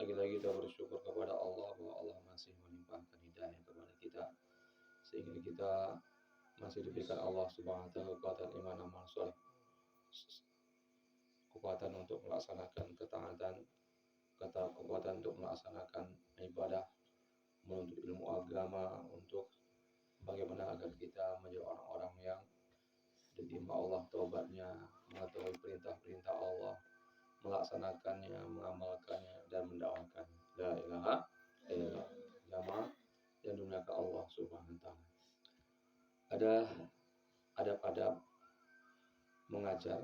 Lagi-lagi kita bersyukur kepada Allah bahwa Allah masih melimpahkan hidayah kepada kita sehingga kita masih diberikan Allah Subhanahu wa taala kekuatan iman amal soleh, kekuatan untuk melaksanakan ketaatan, kekuatan untuk melaksanakan ibadah, menuntut ilmu agama, untuk bagaimana agar kita menjadi orang-orang yang diterima Allah taubatnya, mengetahui perintah-perintah Allah, melaksanakannya, mengamalkannya, dan mendakwakannya. La ilaha illallah. Jamaah yang dimuliakan Allah Subhanahu wa taala. Ada adab-adab mengajar,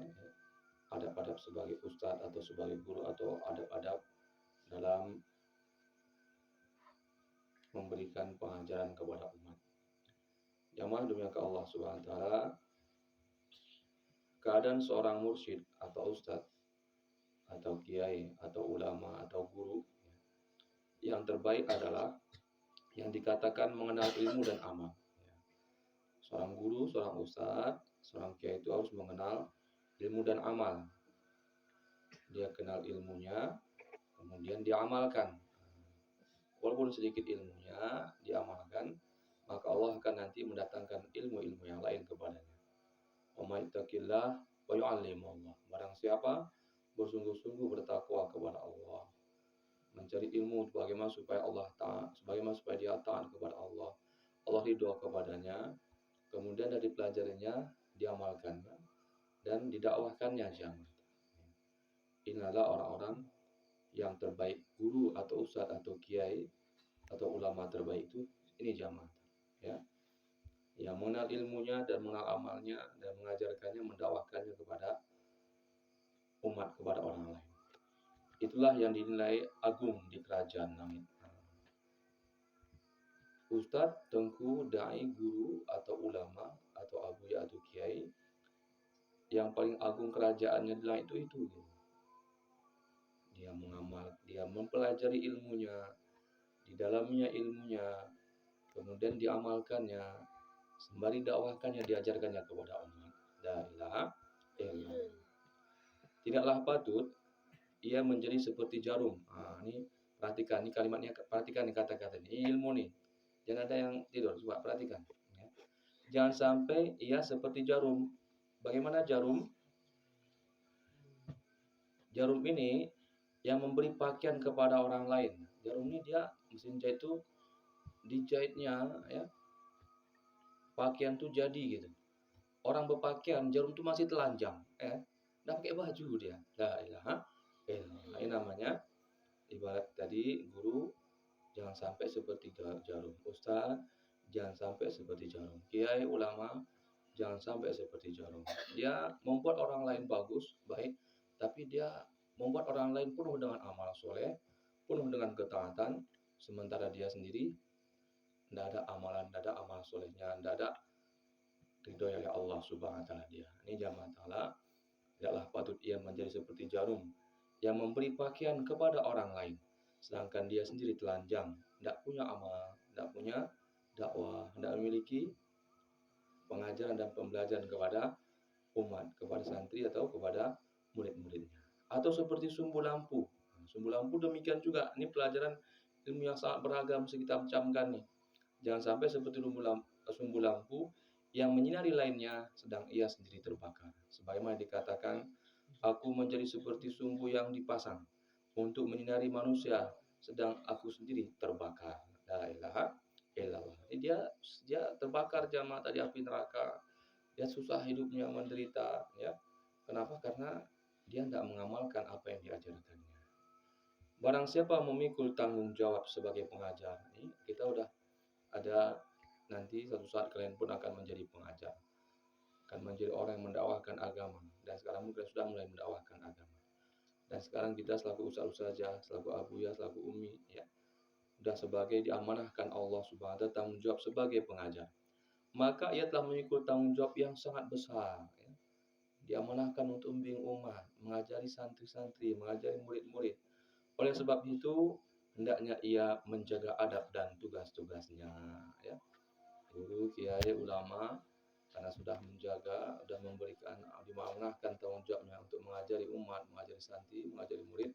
adab-adab sebagai ustadz atau sebagai guru, atau adab-adab dalam memberikan pengajaran kepada umat. Jamaah dimuliakan Allah Subhanahu wa taala. Keadaan seorang mursyid atau ustadz atau kiai atau ulama atau guru yang terbaik adalah yang dikatakan mengenal ilmu dan amal. Seorang guru, seorang ustadz, seorang kiai itu harus mengenal ilmu dan amal. Dia kenal ilmunya, kemudian diamalkan. Walaupun sedikit ilmunya diamalkan, maka Allah akan nanti mendatangkan ilmu-ilmu yang lain kepadanya. Wa may yattaqillah wa yu'allimuhu Allah. Barang siapa bersungguh-sungguh bertakwa kepada Allah, mencari ilmu bagaimana supaya Allah taat, bagaimana supaya dia taat kepada Allah, Allah ridho kepadanya, kemudian dari pelajarinya diamalkannya dan didakwahkannya jamaah. Inilah orang-orang yang terbaik, guru atau ustadz atau kiai atau ulama terbaik itu ini jamaah, ya, yang mengenal ilmunya dan mengenal amalnya dan mengajarkannya, mendakwahkannya kepada umat, kepada orang lain. Itulah yang dinilai agung di kerajaan langit. Ustadz, tengku, dai, guru atau ulama atau abuya atau kiai yang paling agung kerajaannya di langit itu. Dia mengamal, dia mempelajari ilmunya, di dalamnya ilmunya, kemudian diamalkannya, sembari dakwahkannya, diajarkannya kepada umat. La ilaha illallah. Tidaklah patut ia menjadi seperti jarum. Ini perhatikan, ini kalimatnya, perhatikan nih kata-kata ini, ilmu nih. Jangan ada yang tidur, coba perhatikan. Ya. Jangan sampai ia seperti jarum. Bagaimana jarum? Jarum ini yang memberi pakaian kepada orang lain. Jarum ini dia mesin jahit itu dijahitnya, ya, pakaian tuh jadi gitu. Orang berpakaian, jarum tuh masih telanjang, nggak pakai baju dia. La ilaha illallah. Ini namanya ibarat tadi guru jangan sampai seperti jarum, ustaz jangan sampai seperti jarum, kiai ulama jangan sampai seperti jarum. Dia membuat orang lain bagus, baik, tapi dia membuat orang lain penuh dengan amal soleh, penuh dengan ketaatan, sementara dia sendiri tidak ada amalan, tidak ada amal solehnya, tidak ada ridho oleh Allah Subhanahu wa taala dia. Ini jamaah taala, tidaklah patut ia menjadi seperti jarum yang memberi pakaian kepada orang lain, sedangkan dia sendiri telanjang, tidak punya amal, tidak punya dakwah, tidak memiliki pengajaran dan pembelajaran kepada umat, kepada santri atau kepada murid-muridnya. Atau seperti sumbu lampu. Sumbu lampu demikian juga. Ini pelajaran ilmu yang sangat beragam, kita camkan nih. Jangan sampai seperti sumbu lampu yang menyinari lainnya, sedang ia sendiri terbakar. Sebagaimana dikatakan, aku menjadi seperti sumbu yang dipasang untuk menyinari manusia, sedang aku sendiri terbakar. La ilaha illallah. Ini dia terbakar jamaah tadi api neraka. Dia susah hidupnya, menderita, ya. Kenapa? Karena dia tidak mengamalkan apa yang diajarkannya. Barang siapa memikul tanggung jawab sebagai pengajar, ini kita udah ada nanti suatu saat kalian pun akan menjadi pengajar, akan menjadi orang yang mendakwahkan agama, dan sekarang mungkin sudah mulai mendakwahkan agama. Dan sekarang kita selaku ustaz-ustazah, selaku abuya, selaku umi, ya, sudah sebagai diamanahkan Allah Subhanahu wa taala tanggung jawab sebagai pengajar. Maka ia telah memikul tanggung jawab yang sangat besar, ya. Diamanahkan untuk membimbing umat, mengajari santri-santri, mengajari murid-murid. Oleh sebab itu, hendaknya ia menjaga adab dan tugas-tugasnya, ya. Guru, kiai, ulama, karena sudah menjaga, sudah memberikan, diamanahkan tanggung jawabnya untuk mengajari umat, mengajari santri, mengajari murid,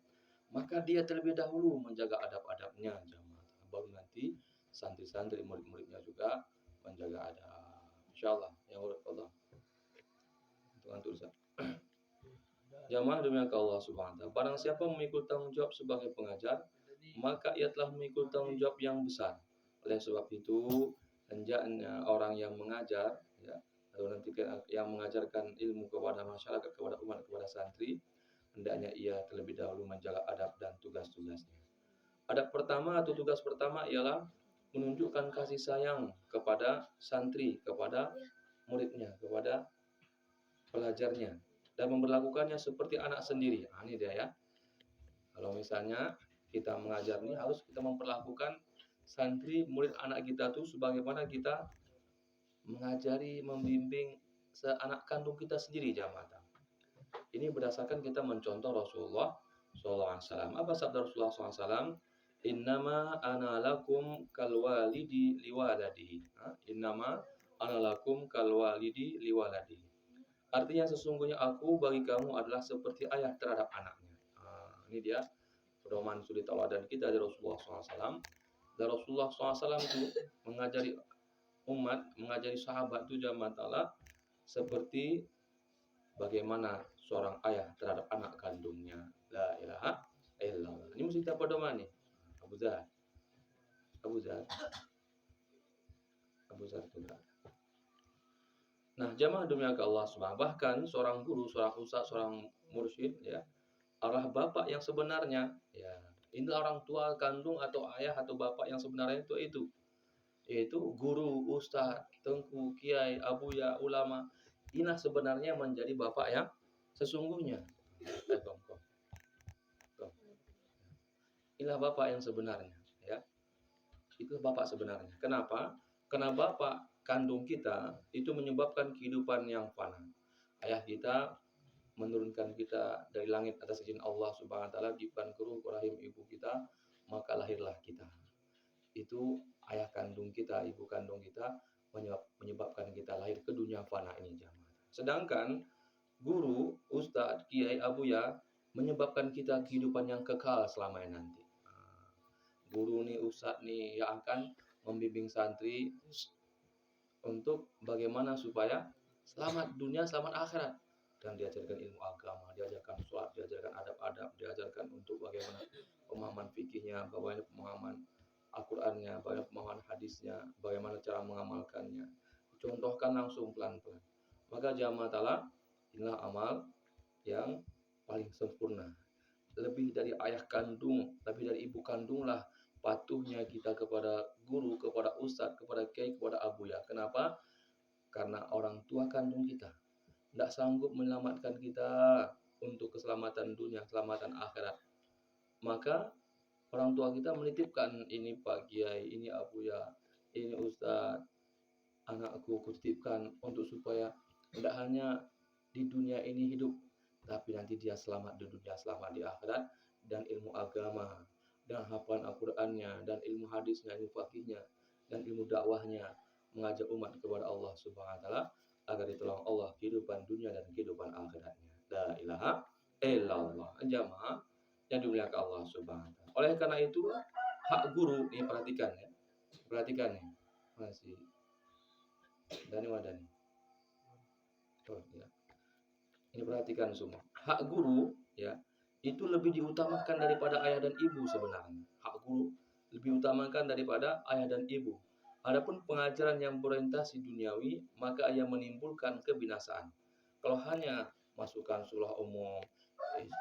maka dia terlebih dahulu menjaga adab-adabnya jamaah. Baru nanti santri-santri murid-muridnya juga menjaga adab. Insyaallah ya Allah. Untuk Ustaz. Jamaah demi Allah Subhanahu wa taala. Barang siapa memikul tanggung jawab sebagai pengajar, maka ia telah memikul tanggung jawab yang besar. Oleh sebab itu, hendaknya orang yang mengajar ya, atau nanti yang mengajarkan ilmu kepada masyarakat, kepada umat, kepada santri, hendaknya ia terlebih dahulu menjaga adab dan tugas-tugasnya. Adab pertama atau tugas pertama ialah menunjukkan kasih sayang kepada santri, kepada muridnya, kepada pelajarnya, dan memperlakukannya seperti anak sendiri. Nah, ini dia ya. Kalau misalnya kita mengajar ini harus kita memperlakukan santri, murid anak kita tuh sebagaimana kita mengajari, membimbing seanak kandung kita sendiri jamaah. Ini berdasarkan kita mencontoh Rasulullah SAW. Apa sabda Rasulullah SAW? Innama ana lakum kalwalidi liwaladihi. Innama ana lakum kalwalidi liwaladihi. Artinya sesungguhnya aku bagi kamu adalah seperti ayah terhadap anaknya. Ini dia pedoman suri tauladan kita dari Rasulullah SAW. Dan Rasulullah SAW itu mengajari umat, mengajari sahabat itu jamaah ta'ala seperti bagaimana seorang ayah terhadap anak kandungnya. La ilaha illallah. Ini mesti kita pedoman nih. Abu Zar itu enggak. Nah, jamaah demi Allah Subhanahu. Bahkan seorang guru, seorang ustaz, seorang mursyid ya, adalah bapak yang sebenarnya ya. Ini orang tua kandung atau ayah atau bapak yang sebenarnya itu yaitu guru, ustaz, tengku, kiai, abuya, ulama. Inilah sebenarnya menjadi bapak yang sesungguhnya. Inilah bapak yang sebenarnya ya. Itu bapak sebenarnya. Kenapa? Karena bapak kandung kita itu menyebabkan kehidupan yang fana. Ayah kita menurunkan kita dari langit atas izin Allah Subhanahu wa taala di pankuru rahim ibu kita, maka lahirlah kita. Itu ayah kandung kita, ibu kandung kita menyebabkan kita lahir ke dunia fana ini jamaah. Sedangkan guru, ustadz, kiai, abuya menyebabkan kita kehidupan yang kekal selamanya nanti. Guru nih, ustadz nih yang akan membimbing santri untuk bagaimana supaya selamat dunia, selamat akhirat. Dan diajarkan ilmu agama, diajarkan sholat, diajarkan adab-adab, diajarkan untuk bagaimana pemahaman fikihnya, bagaimana pemahaman Al-Qur'annya, bagaimana pemahaman hadisnya, bagaimana cara mengamalkannya. Contohkan langsung pelan-pelan. Maka jamaah ta'ala, inilah amal yang paling sempurna. Lebih dari ayah kandung, lebih dari ibu kandung lah patuhnya kita kepada guru, kepada ustadz, kepada kiai, kepada abuya. Kenapa? Karena orang tua kandung kita tidak sanggup menyelamatkan kita untuk keselamatan dunia, keselamatan akhirat. Maka orang tua kita menitipkan, ini Pak Kiai, ini abuya, ini ustadz, anakku kutitipkan untuk supaya tidak hanya di dunia ini hidup, tapi nanti dia selamat di dunia, selamat di akhirat, dan ilmu agama, dan hafalan Al-Qur'annya, dan ilmu hadisnya, ilmu fakihnya, dan ilmu dakwahnya, mengajak umat kepada Allah Subhanahu wa taala agar ditolong Allah kehidupan dunia dan kehidupan akhiratnya. La ilaha illallah. Jamaah yang dimuliakan Allah Subhanahu wa taala. Oleh karena itu, hak guru ini perhatikan ya. Perhatikan nih. Masih Dani Wadani. Oh, ya. Ini perhatikan semua. Hak guru ya, itu lebih diutamakan daripada ayah dan ibu sebenarnya. Hak guru lebih utamakan daripada ayah dan ibu. Adapun pengajaran yang berorientasi duniawi, maka ia menimbulkan kebinasaan. Kalau hanya masukkan sekolah umum,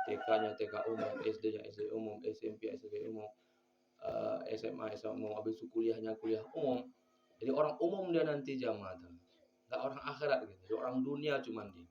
TK-nya TK umum, SD-nya SD umum, SMP SMP umum, SMA SMA umum, habis itu kuliahnya kuliah umum. Jadi orang umum dia nanti jamaah. Enggak orang akhirat gitu. Jadi orang dunia cuman dia.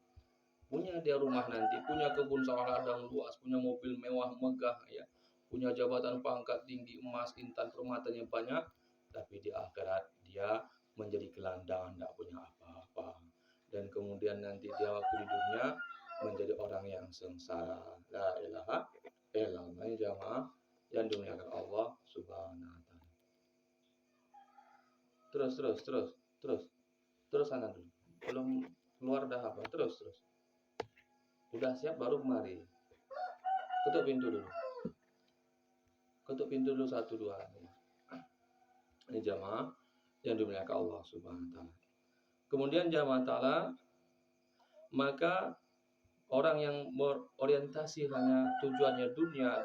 Punya dia rumah nanti, punya kebun sawah ladang luas, punya mobil mewah megah ya. Punya jabatan pangkat tinggi, emas, intan, permatanya banyak, tapi di akhirat dia menjadi gelandangan, tidak punya apa-apa. Dan kemudian nanti dia waktu di dunia menjadi orang yang sengsara. La ilaha illallah jamaah yang dimuliakan Allah Subhanahu wa taala. Terus sana dulu. Belum keluar dah apa? Terus. Udah siap baru kemari. Tutup pintu dulu. Ketuk pintu dulu 1 2. Ini jamaah yang dimuliakan Allah Subhanahu wa taala. Kemudian jamaah taala, maka orang yang berorientasi hanya tujuannya dunia,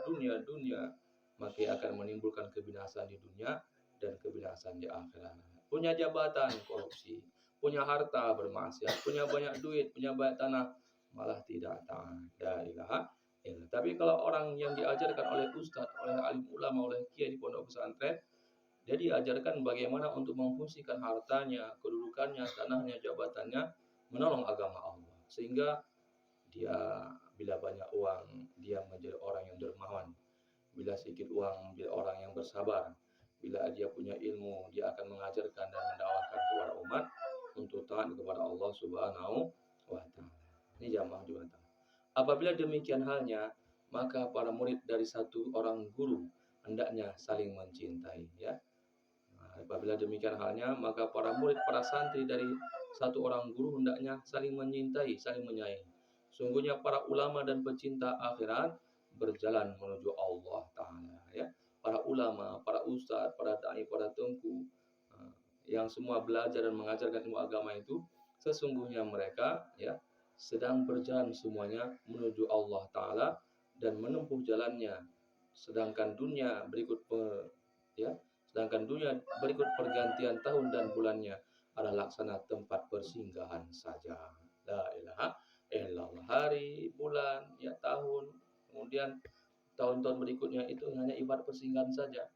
maka akan menimbulkan kebinasaan di dunia dan kebinasaan di akhirat. Punya jabatan korupsi, punya harta bermaksiat, punya banyak duit, punya banyak tanah, malah tidak taat. La ilaha illallah. Tapi kalau orang yang diajarkan oleh ustadz, oleh alim ulama, oleh kiai di pondok pesantren, dia diajarkan bagaimana untuk memfungsikan hartanya, kedudukannya, tanahnya, jabatannya, menolong agama Allah. Sehingga dia bila banyak uang, dia menjadi orang yang dermawan. Bila sedikit uang, dia orang yang bersabar. Bila dia punya ilmu, dia akan mengajarkan dan mendakwahkan kepada umat untuk taat kepada Allah Subhanahu wa taala. Ini jamaah juga. Apabila demikian halnya, maka para murid dari satu orang guru hendaknya saling mencintai, ya. Apabila demikian halnya, maka para murid, para santri dari satu orang guru hendaknya saling menyintai, saling menyayangi. Sungguhnya para ulama dan pecinta akhirat berjalan menuju Allah Ta'ala, ya. Para ulama, para ustadz, para da'i, para tengku, yang semua belajar dan mengajarkan ilmu agama itu, sesungguhnya mereka, ya, sedang berjalan semuanya menuju Allah Ta'ala dan menempuh jalannya. Sedangkan dunia berikut pergantian tahun dan bulannya adalah laksana tempat persinggahan saja. La ilaha illallah. Hari, bulan, ya, tahun, kemudian tahun-tahun berikutnya itu hanya ibarat persinggahan saja.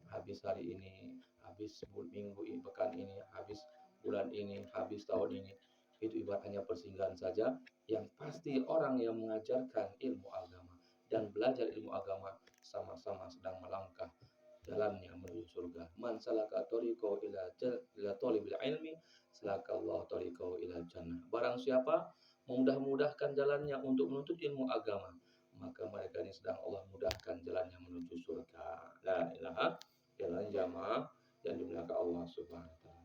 Habis hari ini, habis minggu ini, pekan ini, habis bulan ini, habis tahun ini, itu ibarat hanya persinggahan saja. Yang pasti orang yang mengajarkan ilmu agama dan belajar ilmu agama sama-sama sedang melangkah jalannya menuju surga. Man salaka tariqahu ila talibil ilmi, salakallahu tariqahu ila jannah. Barang siapa memudah-mudahkan jalannya untuk menuntut ilmu agama, maka mereka ini sedang Allah mudahkan jalannya menuju surga. La ilaha illallah jamaah yang dimuliakan Allah Subhanahu wa taala.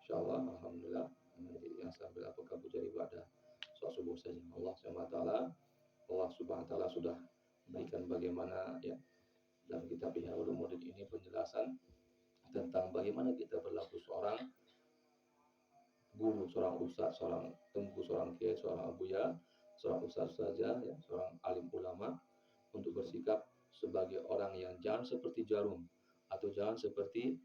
Insyaallah, alhamdulillah, yang sambil apakah jadi pada sholat subuh saja. Allah Subhanahu wa taala sudah memberikan bagaimana, ya, dalam kitab Ihya Ulumuddin ini penjelasan tentang bagaimana kita berlaku seorang guru, seorang ustaz, seorang tengku, seorang kiai, seorang abuya, seorang ustaz saja, ya, seorang alim ulama, untuk bersikap sebagai orang yang jangan seperti jarum atau jangan seperti